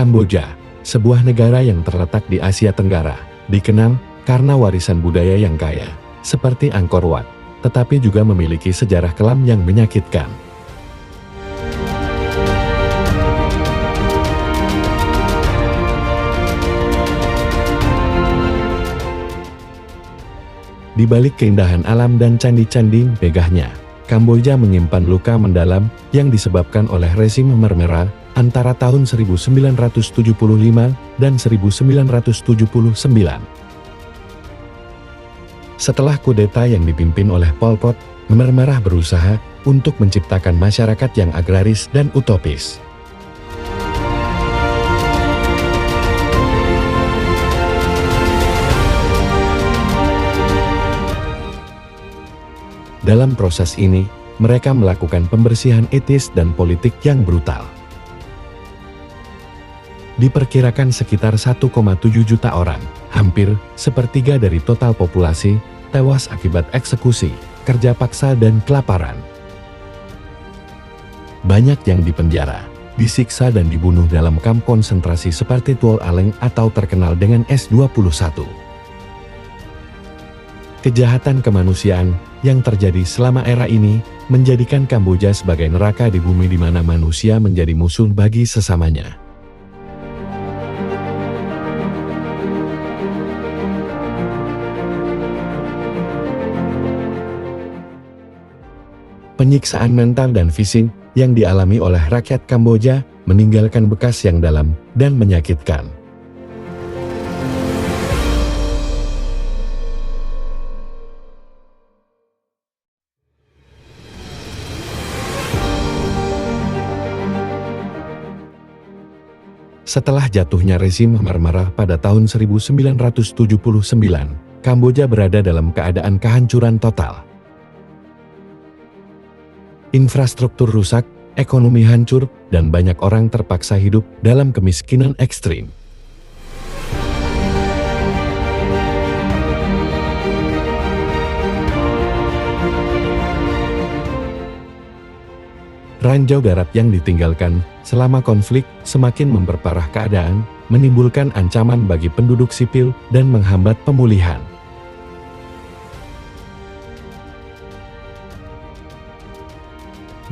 Kamboja, sebuah negara yang terletak di Asia Tenggara, dikenal karena warisan budaya yang kaya, seperti Angkor Wat, tetapi juga memiliki sejarah kelam yang menyakitkan. Di balik keindahan alam dan candi-candi megahnya, Kamboja menyimpan luka mendalam yang disebabkan oleh rezim Khmer Merah antara tahun 1975 dan 1979. Setelah kudeta yang dipimpin oleh Pol Pot, Khmer Merah berusaha untuk menciptakan masyarakat yang agraris dan utopis. Dalam proses ini, mereka melakukan pembersihan etis dan politik yang brutal. Diperkirakan sekitar 1,7 juta orang, hampir sepertiga dari total populasi, tewas akibat eksekusi, kerja paksa dan kelaparan. Banyak yang dipenjara, disiksa dan dibunuh dalam kamp konsentrasi seperti Tuol Aleng atau terkenal dengan S21. Kejahatan kemanusiaan yang terjadi selama era ini menjadikan Kamboja sebagai neraka di bumi di mana manusia menjadi musuh bagi sesamanya. Penyiksaan mental dan fisik yang dialami oleh rakyat Kamboja meninggalkan bekas yang dalam dan menyakitkan. Setelah jatuhnya rezim Khmer Merah pada tahun 1979, Kamboja berada dalam keadaan kehancuran total. Infrastruktur rusak, ekonomi hancur, dan banyak orang terpaksa hidup dalam kemiskinan ekstrim. Ranjau darat yang ditinggalkan selama konflik semakin memperparah keadaan, menimbulkan ancaman bagi penduduk sipil dan menghambat pemulihan.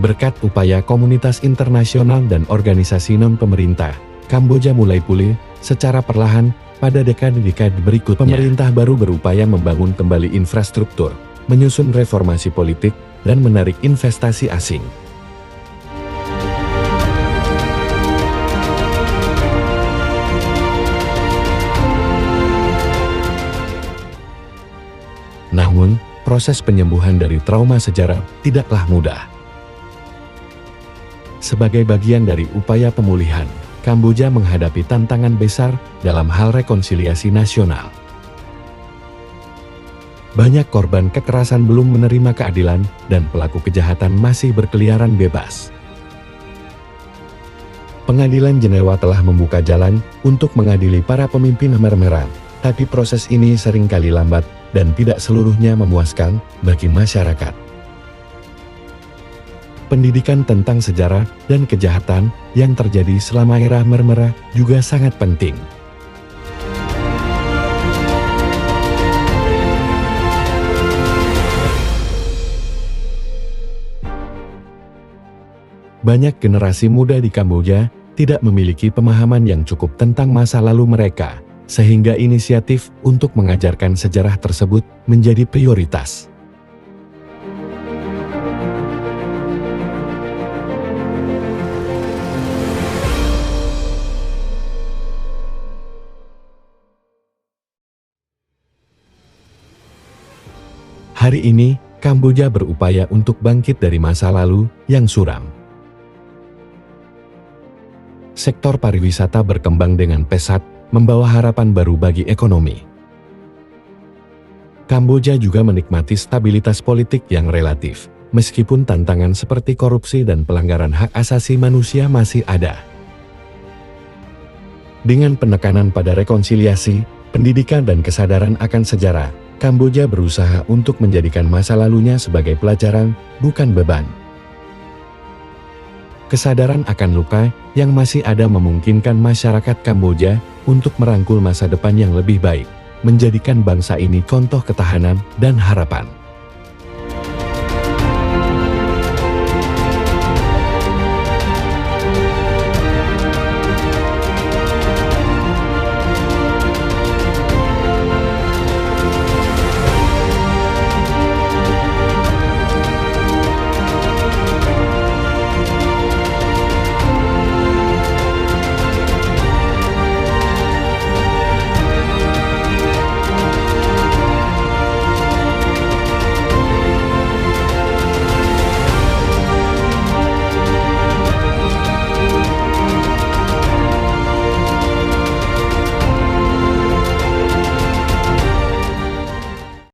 Berkat upaya komunitas internasional dan organisasi non-pemerintah, Kamboja mulai pulih secara perlahan pada dekade-dekade berikutnya. Pemerintah baru berupaya membangun kembali infrastruktur, menyusun reformasi politik, dan menarik investasi asing. Namun, proses penyembuhan dari trauma sejarah tidaklah mudah. Sebagai bagian dari upaya pemulihan, Kamboja menghadapi tantangan besar dalam hal rekonsiliasi nasional. Banyak korban kekerasan belum menerima keadilan dan pelaku kejahatan masih berkeliaran bebas. Pengadilan Jenewa telah membuka jalan untuk mengadili para pemimpin Khmer Merah, tapi proses ini seringkali lambat dan tidak seluruhnya memuaskan bagi masyarakat. Pendidikan tentang sejarah dan kejahatan yang terjadi selama era Khmer Merah juga sangat penting. Banyak generasi muda di Kamboja tidak memiliki pemahaman yang cukup tentang masa lalu mereka, sehingga inisiatif untuk mengajarkan sejarah tersebut menjadi prioritas. Hari ini, Kamboja berupaya untuk bangkit dari masa lalu yang suram. Sektor pariwisata berkembang dengan pesat, membawa harapan baru bagi ekonomi. Kamboja juga menikmati stabilitas politik yang relatif, meskipun tantangan seperti korupsi dan pelanggaran hak asasi manusia masih ada. Dengan penekanan pada rekonsiliasi, pendidikan dan kesadaran akan sejarah, Kamboja berusaha untuk menjadikan masa lalunya sebagai pelajaran, bukan beban. Kesadaran akan luka yang masih ada memungkinkan masyarakat Kamboja untuk merangkul masa depan yang lebih baik, menjadikan bangsa ini contoh ketahanan dan harapan.